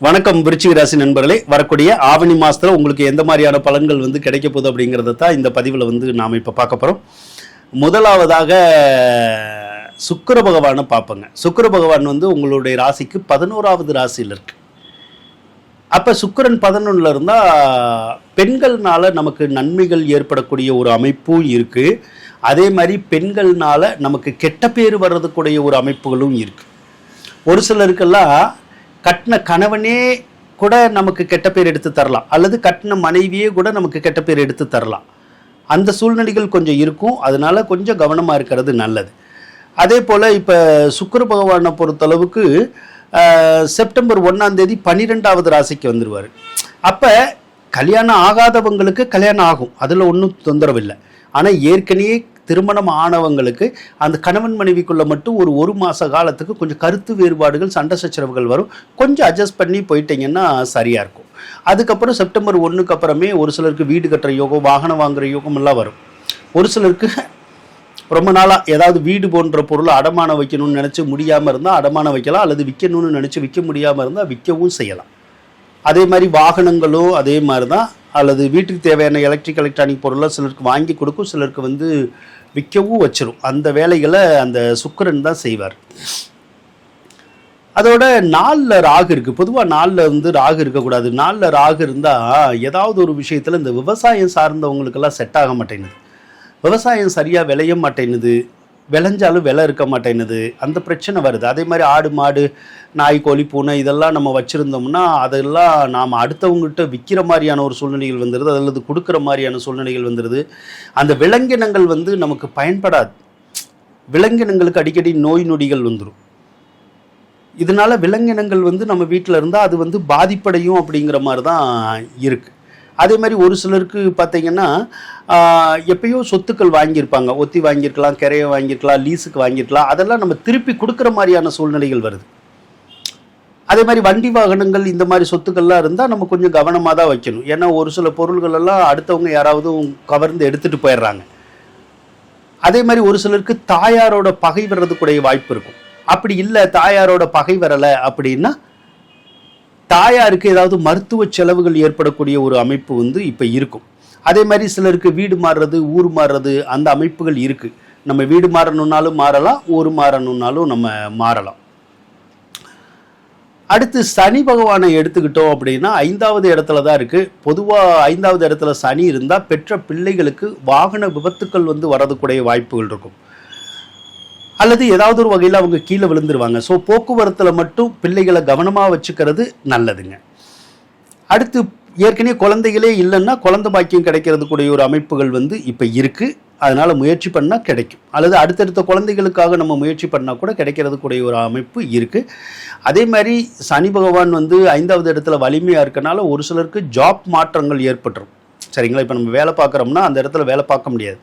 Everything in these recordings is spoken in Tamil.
வணக்கம் விருச்சிக ராசி நண்பர்களே. வரக்கூடிய ஆவணி மாதத்தில் உங்களுக்கு எந்த மாதிரியான பலன்கள் கிடைக்க போகுது அப்படிங்கிறத தான் இந்த பதிவில் நாம் இப்போ பார்க்க போகிறோம். முதலாவதாக சுக்கிர பகவானை பார்ப்போங்க. சுக்கிர பகவான் உங்களுடைய ராசிக்கு 11வது ராசியில் இருக்கு. அப்போ சுக்கிரன் 11ல் இருந்தால் பெண்கள்னால நமக்கு நன்மைகள் ஏற்படக்கூடிய ஒரு அமைப்பும் இருக்குது. அதே மாதிரி பெண்கள்னால நமக்கு கெட்ட பேர் வர்றதுக்குடைய ஒரு அமைப்புகளும் இருக்குது. ஒரு சிலருக்கெல்லாம் கட்டின கணவனே கூட நமக்கு கெட்ட பேர் எடுத்து தரலாம், அல்லது கட்டின மனைவியே கூட நமக்கு கெட்ட பேர் எடுத்து தரலாம். அந்த சூழ்நிலைகள் கொஞ்சம் இருக்கும். அதனால கொஞ்சம் கவனமாக இருக்கிறது நல்லது. அதே போல் இப்போ சுக்கிர பகவானை பொறுத்தளவுக்கு செப்டம்பர் 1ஆம் தேதி 12வது ராசிக்கு வந்துடுவார். அப்போ கல்யாணம் ஆகாதவங்களுக்கு கல்யாணம் ஆகும், அதில் ஒன்றும் தொந்தரவு இல்லை. ஆனால் ஏற்கனவே திருமணம் ஆனவங்களுக்கு அந்த கணவன் மனைவிக்குள்ளே மட்டும் ஒரு மாத காலத்துக்கு கொஞ்சம் கருத்து வேறுபாடுகள், சண்டை சச்சரவுகள் வரும். கொஞ்சம் அட்ஜஸ்ட் பண்ணி போயிட்டீங்கன்னா சரியாக இருக்கும். அதுக்கப்புறம் செப்டம்பர் 1க்கு அப்புறமே ஒரு சிலருக்கு வீடு கட்டுற யோகம், வாகனம் வாங்குகிற யோகம் எல்லாம் வரும். ஒரு சிலருக்கு ரொம்ப நாளாக ஏதாவது வீடு போன்ற பொருளை அடமானம் வைக்கணும்னு நினச்சி முடியாமல் இருந்தால் அடமானம் வைக்கலாம், அல்லது விற்கணும்னு நினச்சி விற்க முடியாமல் இருந்தால் விற்கவும் செய்யலாம். அதே மாதிரி வாகனங்களும் அதே மாதிரி தான், அல்லது வீட்டுக்கு தேவையான எலக்ட்ரானிக் பொருளை சிலருக்கு வாங்கி கொடுக்கும், சிலருக்கு விற்கவும் வச்சிடும். அந்த வேலைகளை அந்த சுக்கிரன் தான் செய்வார். அதோட 4ல் ராகு இருக்குது. பொதுவாக 4ல் ராகு இருக்கக்கூடாது. 4ல் ராகு இருந்தால் ஏதாவது ஒரு விஷயத்தில் இந்த விவசாயம் சார்ந்தவங்களுக்கெல்லாம் செட் ஆக மாட்டேங்குது. விவசாயம் சரியாக விளைய மாட்டேங்குது, விளைஞ்சாலும் விலை இருக்க மாட்டேங்குது, அந்த பிரச்சனை வருது. அதே மாதிரி ஆடு மாடு நாய் கோழி பூனை இதெல்லாம் நம்ம வச்சுருந்தோம்னா அதெல்லாம் நாம் அடுத்தவங்ககிட்ட விற்கிற மாதிரியான ஒரு சூழ்நிலைகள் வந்துடுது, அல்லது கொடுக்குற மாதிரியான சூழ்நிலைகள் வந்துடுது. அந்த விலங்கினங்கள் நமக்கு பயன்படாது. விலங்கினங்களுக்கு அடிக்கடி நோய் நொடிகள் வந்துடும். இதனால விலங்கினங்கள் நம்ம வீட்டில் இருந்தால் அது பாதிப்படையும் அப்படிங்கிற மாதிரி தான் இருக்குது. அதே மாதிரி ஒரு சிலருக்கு பார்த்தீங்கன்னா எப்பயோ சொத்துக்கள் வாங்கியிருப்பாங்க, ஒத்தி வாங்கியிருக்கலாம், கிரையை வாங்கியிருக்கலாம், லீஸுக்கு வாங்கியிருக்கலாம். அதெல்லாம் நம்ம திருப்பி கொடுக்குற மாதிரியான சூழ்நிலைகள் வருது. அதே மாதிரி வண்டி வாகனங்கள் இந்த மாதிரி சொத்துக்கள்லாம் இருந்தால் நம்ம கொஞ்சம் கவனமாக தான் வைக்கணும். ஏன்னா ஒரு சில பொருள்கள் எல்லாம் அடுத்தவங்க யாராவது கவர்ந்து எடுத்துகிட்டு போயிடுறாங்க. அதே மாதிரி ஒரு சிலருக்கு தாயாரோட பகை வர்றதுக்குடைய வாய்ப்பு இருக்கும். அப்படி இல்லை, தாயாரோட பகை வரலை அப்படின்னா தாயாருக்கு ஏதாவது மருத்துவ செலவுகள் ஏற்படக்கூடிய ஒரு அமைப்பு இப்போ இருக்கும். அதே மாதிரி சிலருக்கு வீடு மாறுறது, ஊர் மாறுறது, அந்த அமைப்புகள் இருக்குது. நம்ம வீடு மாறணுன்னாலும் மாறலாம், ஊர் மாறணுன்னாலும் நம்ம மாறலாம். அடுத்து சனி பகவானை எடுத்துக்கிட்டோம் அப்படின்னா 5வது இடத்துல தான் இருக்குது. பொதுவாக 5வது இடத்துல சனி இருந்தால் பெற்ற பிள்ளைகளுக்கு வாகன விபத்துக்கள் வரதுக்குடைய வாய்ப்புகள் இருக்கும், அல்லது ஏதாவது ஒரு வகையில் அவங்க கீழே விழுந்துருவாங்க. ஸோ போக்குவரத்தில் மட்டும் பிள்ளைகளை கவனமாக வச்சுக்கிறது நல்லதுங்க. அடுத்து ஏற்கனவே குழந்தைகளே இல்லைன்னா குழந்தை பாக்கியம் கிடைக்கிறதுக்குடைய ஒரு அமைப்புகள் இப்போ இருக்குது. அதனால் முயற்சி பண்ணால் கிடைக்கும், அல்லது அடுத்தடுத்த குழந்தைகளுக்காக நம்ம முயற்சி பண்ணால் கூட கிடைக்கிறதுக்குடைய ஒரு அமைப்பு இருக்குது. அதே மாதிரி சனி பகவான் 5வது இடத்துல வலிமையாக இருக்கனால ஒரு சிலருக்கு ஜாப் மாற்றங்கள் ஏற்பட்டுரும். சரிங்களா? இப்போ நம்ம வேலை பார்க்குறோம்னா அந்த இடத்துல வேலை பார்க்க முடியாது.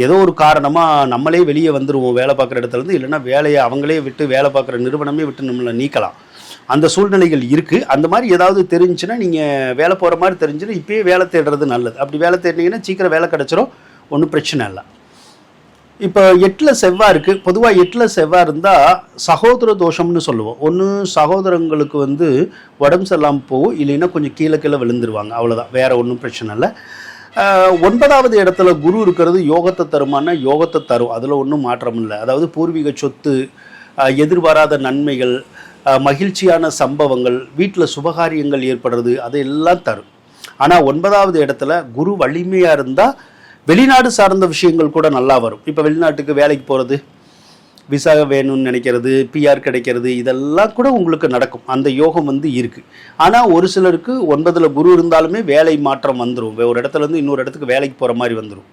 ஏதோ ஒரு காரணமாக நம்மளே வெளியே வந்துடுவோம் வேலை பார்க்குற இடத்துலேருந்து, இல்லைன்னா வேலையை அவங்களே விட்டு வேலை பார்க்குற நிறுவனமே விட்டு நம்மளை நீக்கலாம். அந்த சூழ்நிலைகள் இருக்குது. அந்த மாதிரி ஏதாவது தெரிஞ்சுன்னா நீங்கள் வேலை போகிற மாதிரி தெரிஞ்சுன்னா இப்போயே வேலை தேடுறது நல்லது. அப்படி வேலை தேடினீங்கன்னா சீக்கிரம் வேலை கிடச்சிரும், ஒன்றும் பிரச்சனை இல்லை. இப்போ 8ல் செவ்வாய் இருக்குது. பொதுவாக 8ல் செவ்வாய் இருந்தால் சகோதர தோஷம்னு சொல்லுவோம். ஒன்று சகோதரங்களுக்கு உடம்பு சரியில்லாமல் போகும், இல்லைன்னா கொஞ்சம் கீழே விழுந்துருவாங்க, அவ்வளோதான், வேறு ஒன்றும் பிரச்சனை இல்லை. 9வது இடத்துல குரு இருக்கிறது யோகத்தை தருமானா யோகத்தை தரும், அதில் ஒன்றும் மாற்றம் இல்லை. அதாவது பூர்வீக சொத்து, எதிர்பாராத நன்மைகள், மகிழ்ச்சியான சம்பவங்கள், வீட்டில் சுபகாரியங்கள் ஏற்படுறது, அதையெல்லாம் தரும். ஆனால் 9வது இடத்துல குரு வலிமையாக இருந்தால் வெளிநாடு சார்ந்த விஷயங்கள் கூட நல்லா வரும். இப்போ வெளிநாட்டுக்கு வேலைக்கு போகிறது, விசா வேணும்னு நினைக்கிறது, பிஆர் கிடைக்கிறது, இதெல்லாம் கூட உங்களுக்கு நடக்கும். அந்த யோகம் இருக்குது. ஆனால் ஒரு சிலருக்கு 9ல் குரு இருந்தாலுமே வேலை மாற்றம் வந்துடும். ஒரு இடத்துலேருந்து இன்னொரு இடத்துக்கு வேலைக்கு போகிற மாதிரி வந்துடும்.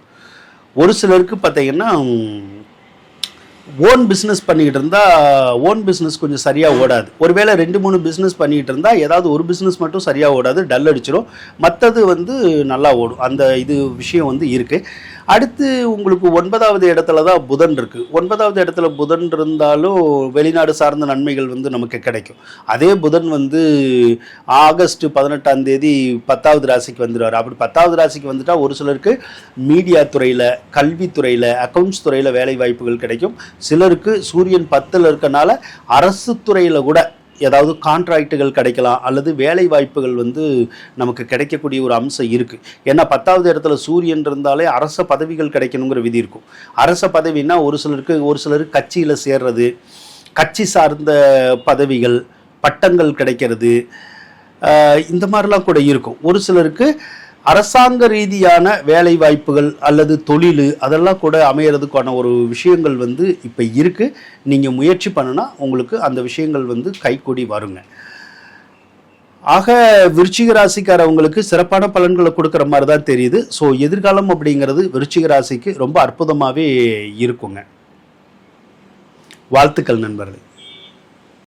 ஒரு சிலருக்கு பார்த்தீங்கன்னா ஓன் பிஸ்னஸ் பண்ணிக்கிட்டு இருந்தால் ஓன் பிஸ்னஸ் கொஞ்சம் சரியாக ஓடாது. ஒருவேளை 2-3 பிஸ்னஸ் பண்ணிக்கிட்டு இருந்தால் ஏதாவது ஒரு பிஸ்னஸ் மட்டும் சரியாக ஓடாது, டல் அடிச்சிடும். மற்றது நல்லா ஓடும். அந்த விஷயம் இருக்குது. அடுத்து உங்களுக்கு 9வது இடத்துல தான் புதன் இருக்குது. 9வது இடத்துல புதன் இருந்தாலும் வெளிநாடு சார்ந்த நன்மைகள் நமக்கு கிடைக்கும். அதே புதன் ஆகஸ்ட் 18ஆம் தேதி 10வது ராசிக்கு வந்துடுவார். அப்படி 10வது ராசிக்கு வந்துட்டால் ஒரு சிலருக்கு மீடியா துறையில், கல்வித்துறையில், அக்கௌண்ட்ஸ் துறையில் வேலை வாய்ப்புகள் கிடைக்கும். சிலருக்கு சூரியன் 10ல் இருக்கனால அரசு துறையில் கூட ஏதாவது கான்ட்ராக்டுகள் கிடைக்கலாம், அல்லது வேலை வாய்ப்புகள் வந்து நமக்கு கிடைக்கக்கூடிய ஒரு அம்சம் இருக்குது. ஏன்னா 10வது இடத்துல சூரியன் இருந்தாலே அரச பதவிகள் கிடைக்கணுங்கிற விதி இருக்கும். அரச பதவின்னா ஒரு சிலருக்கு கட்சியில் சேர்றது, கட்சி சார்ந்த பதவிகள், பட்டங்கள் கிடைக்கிறது, இந்த மாதிரிலாம் கூட இருக்கும். ஒரு சிலருக்கு அரசாங்க ரீதியான வேலை வாய்ப்புகள் அல்லது தொழில் அதெல்லாம் கூட அமையறதுக்கான ஒரு விஷயங்கள் வந்து இப்போ இருக்குது. நீங்கள் முயற்சி பண்ணுனா உங்களுக்கு அந்த விஷயங்கள் வந்து கைகூடி வருங்க. ஆக விருச்சிக ராசிக்காரவங்களுக்கு சிறப்பான பலன்களை கொடுக்குற மாதிரி தான் தெரியுது. ஸோ எதிர்காலம் அப்படிங்கிறது விருச்சிக ராசிக்கு ரொம்ப அற்புதமாகவே இருக்குங்க. வாழ்த்துக்கள் நண்பர்களே.